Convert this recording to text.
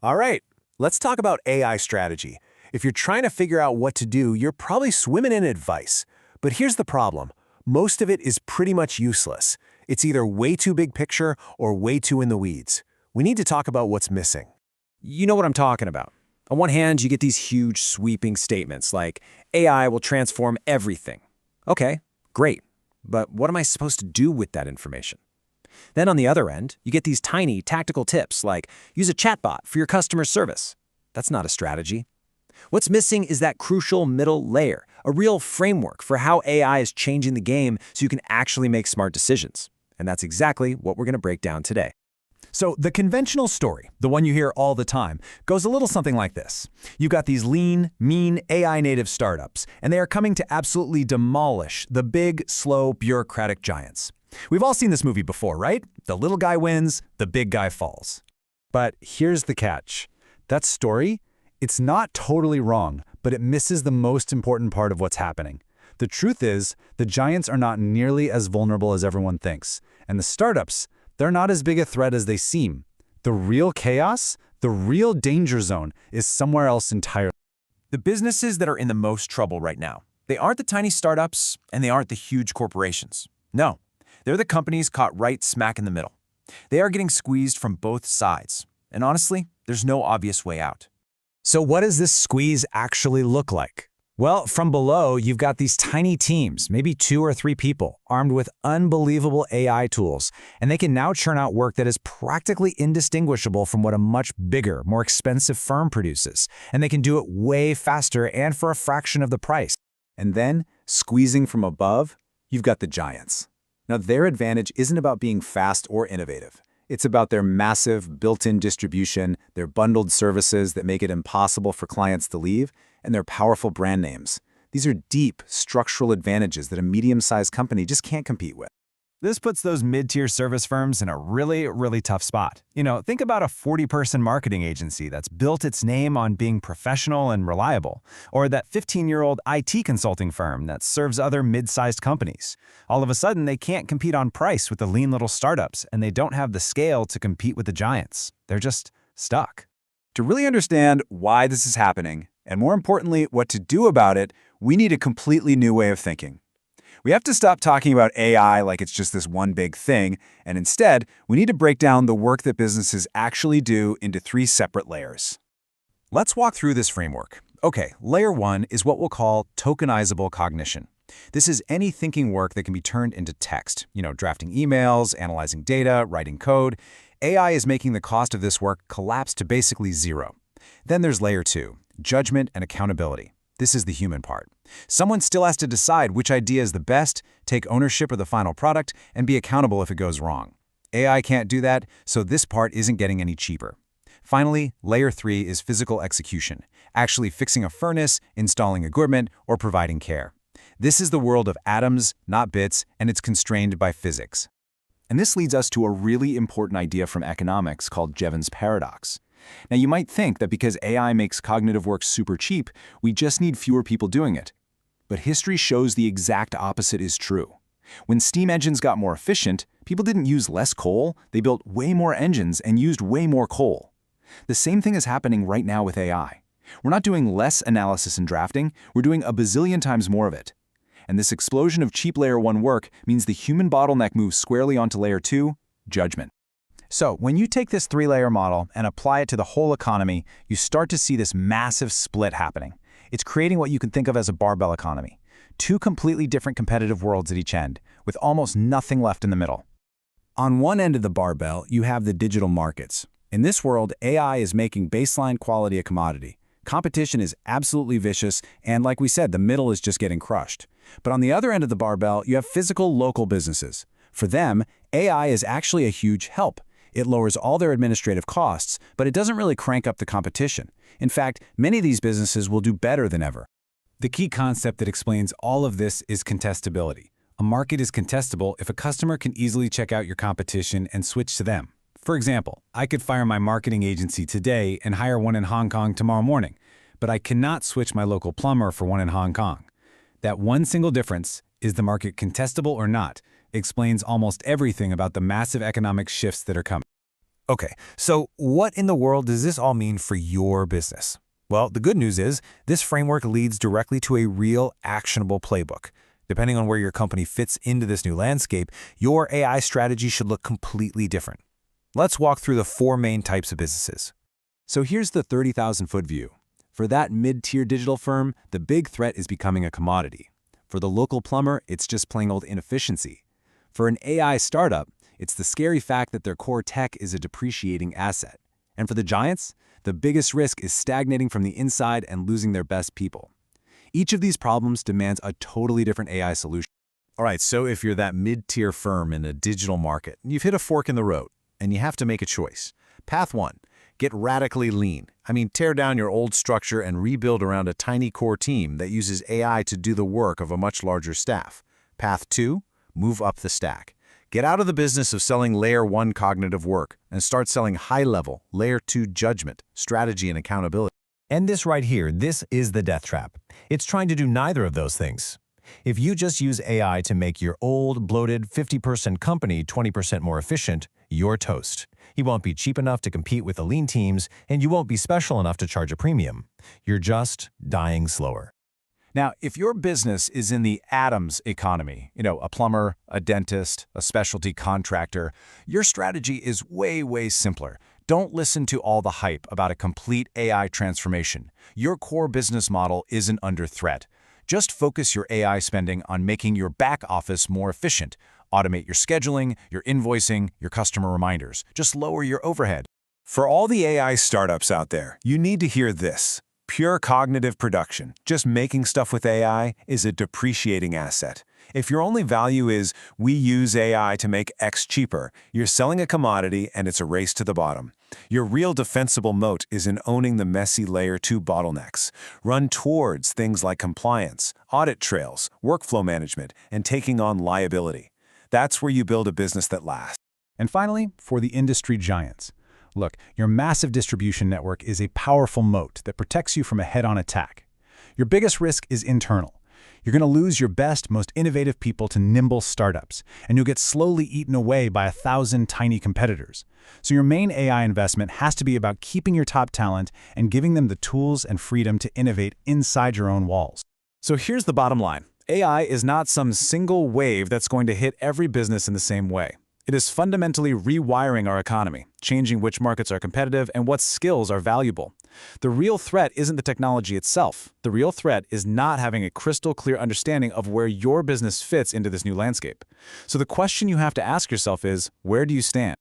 All right, let's talk about AI strategy. If you're trying to figure out what to do, you're probably swimming in advice. But here's the problem. Most of it is pretty much useless. It's either way too big picture or way too in the weeds. We need to talk about what's missing. You know what I'm talking about. On one hand, you get these huge sweeping statements like, AI will transform everything. Okay, great. But what am I supposed to do with that information? Then on the other end, you get these tiny tactical tips like, use a chatbot for your customer service. That's not a strategy. What's missing is that crucial middle layer, a real framework for how AI is changing the game so you can actually make smart decisions. And that's exactly what we're going to break down today. So the conventional story, the one you hear all the time, goes a little something like this. You've got these lean, mean AI-native startups, and they are coming to absolutely demolish the big, slow, bureaucratic giants. We've all seen this movie before, right? The little guy wins, the big guy falls. But here's the catch. That story, it's not totally wrong, but it misses the most important part of what's happening. The truth is, the giants are not nearly as vulnerable as everyone thinks, and the startups, they're not as big a threat as they seem. The real chaos, the real danger zone, is somewhere else entirely. The businesses that are in the most trouble right now, they aren't the tiny startups and they aren't the huge corporations. No, they're the companies caught right smack in the middle. They are getting squeezed from both sides. And honestly, there's no obvious way out. So what does this squeeze actually look like? Well, from below, you've got these tiny teams, maybe 2 or 3 people, armed with unbelievable AI tools, and they can now churn out work that is practically indistinguishable from what a much bigger, more expensive firm produces, and they can do it way faster and for a fraction of the price. And then, squeezing from above, you've got the giants. Now, their advantage isn't about being fast or innovative. It's about their massive built-in distribution, their bundled services that make it impossible for clients to leave, and their powerful brand names. These are deep, structural advantages that a medium-sized company just can't compete with. This puts those mid-tier service firms in a really tough spot. Think about a 40-person marketing agency that's built its name on being professional and reliable, or that 15-year-old IT consulting firm that serves other mid-sized companies. All of a sudden, they can't compete on price with the lean little startups, and they don't have the scale to compete with the giants. They're just stuck. To really understand why this is happening, and more importantly, what to do about it, we need a completely new way of thinking. We have to stop talking about AI like it's just this one big thing, and instead, we need to break down the work that businesses actually do into 3 separate layers. Let's walk through this framework. Okay, layer 1 is what we'll call tokenizable cognition. This is any thinking work that can be turned into text, drafting emails, analyzing data, writing code. AI is making the cost of this work collapse to basically 0. Then there's layer 2, judgment and accountability. This is the human part. Someone still has to decide which idea is the best, take ownership of the final product, and be accountable if it goes wrong. AI can't do that, so this part isn't getting any cheaper. Finally, layer 3 is physical execution, actually fixing a furnace, installing equipment, or providing care. This is the world of atoms, not bits, and it's constrained by physics. And this leads us to a really important idea from economics called Jevons paradox. Now, you might think that because AI makes cognitive work super cheap, we just need fewer people doing it. But history shows the exact opposite is true. When steam engines got more efficient, people didn't use less coal, they built way more engines and used way more coal. The same thing is happening right now with AI. We're not doing less analysis and drafting, we're doing a bazillion times more of it. And this explosion of cheap layer 1 work means the human bottleneck moves squarely onto layer 2, judgment. So when you take this 3-layer model and apply it to the whole economy, you start to see this massive split happening. It's creating what you can think of as a barbell economy. 2 completely different competitive worlds at each end, with almost nothing left in the middle. On one end of the barbell, you have the digital markets. In this world, AI is making baseline quality a commodity. Competition is absolutely vicious, and like we said, the middle is just getting crushed. But on the other end of the barbell, you have physical local businesses. For them, AI is actually a huge help. It lowers all their administrative costs, but it doesn't really crank up the competition. In fact, many of these businesses will do better than ever. The key concept that explains all of this is contestability. A market is contestable if a customer can easily check out your competition and switch to them. For example, I could fire my marketing agency today and hire one in Hong Kong tomorrow morning, but I cannot switch my local plumber for one in Hong Kong. That one single difference, is the market contestable or not, explains almost everything about the massive economic shifts that are coming. Okay, so what in the world does this all mean for your business? Well, the good news is this framework leads directly to a real actionable playbook. Depending on where your company fits into this new landscape, your AI strategy should look completely different. Let's walk through the 4 main types of businesses. So here's the 30,000-foot view. For that mid-tier digital firm, the big threat is becoming a commodity. For the local plumber, it's just plain old inefficiency. For an AI startup, it's the scary fact that their core tech is a depreciating asset. And for the giants, the biggest risk is stagnating from the inside and losing their best people. Each of these problems demands a totally different AI solution. All right, so if you're that mid-tier firm in a digital market, you've hit a fork in the road, and you have to make a choice. Path 1, get radically lean. Tear down your old structure and rebuild around a tiny core team that uses AI to do the work of a much larger staff. Path 2, move up the stack. Get out of the business of selling Layer 1 cognitive work and start selling high-level, Layer 2 judgment, strategy, and accountability. And this right here, this is the death trap. It's trying to do neither of those things. If you just use AI to make your old, bloated 50-person company 20% more efficient, you're toast. You won't be cheap enough to compete with the lean teams, and you won't be special enough to charge a premium. You're just dying slower. Now, if your business is in the atoms economy, a plumber, a dentist, a specialty contractor, your strategy is way, way simpler. Don't listen to all the hype about a complete AI transformation. Your core business model isn't under threat. Just focus your AI spending on making your back office more efficient. Automate your scheduling, your invoicing, your customer reminders. Just lower your overhead. For all the AI startups out there, you need to hear this. Pure cognitive production, just making stuff with AI, is a depreciating asset. If your only value is, we use AI to make X cheaper, you're selling a commodity and it's a race to the bottom. Your real defensible moat is in owning the messy Layer 2 bottlenecks. Run towards things like compliance, audit trails, workflow management, and taking on liability. That's where you build a business that lasts. And finally, for the industry giants. Look, your massive distribution network is a powerful moat that protects you from a head-on attack. Your biggest risk is internal. You're going to lose your best, most innovative people to nimble startups, and you'll get slowly eaten away by 1,000 tiny competitors. So your main AI investment has to be about keeping your top talent and giving them the tools and freedom to innovate inside your own walls. So here's the bottom line. AI is not some single wave that's going to hit every business in the same way. It is fundamentally rewiring our economy, changing which markets are competitive and what skills are valuable. The real threat isn't the technology itself. The real threat is not having a crystal clear understanding of where your business fits into this new landscape. So the question you have to ask yourself is, where do you stand?